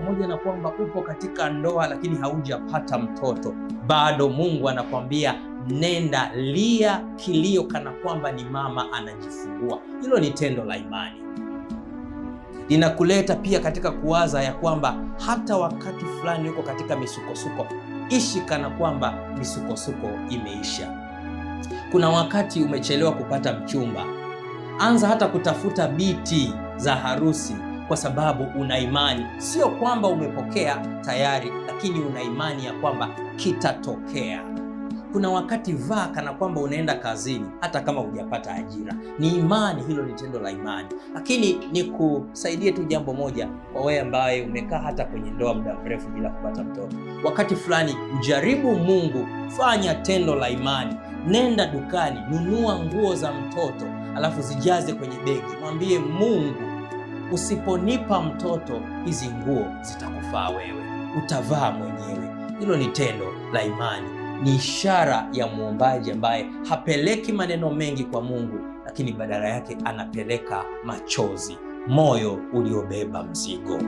pamoja na kwamba upo katika ndoa lakini haujapata mtoto, bado Mungu anakwambia nenda, lia kilio kana kwamba ni mama anajifungua. Hilo ni tendo la imani. Linakuleta pia katika kuwaza ya kwamba hata wakati fulani uko katika misukosuko, ishi kana kwamba misukosuko imeisha. Kuna wakati umechelewa kupata mchumba, anza hata kutafuta biti za harusi, kwa sababu una imani. Sio kwamba umepokea tayari, lakini una imani ya kwamba kitatokea. Kuna wakati vaa kana kwamba unaenda kazini hata kama hujapata ajira. Ni imani, hilo ni tendo la imani. Lakini nikusaidie tu jambo moja, kwa wewe ambaye umekaa hata kwenye ndoa muda mrefu bila kupata mtoto. Wakati fulani mjaribu Mungu, fanya tendo la imani. Nenda dukani, nunua nguo za mtoto, alafu zijaze kwenye begi. Mwambie Mungu, usiponipa mtoto, hizi nguo zitakufaa wewe, utavaa mwenyewe. Hilo ni tendo la imani. Ni ishara ya muombaji ambaye hapeleki maneno mengi kwa Mungu, lakini badala yake anapeleka machozi, moyo uliobeba mzigo.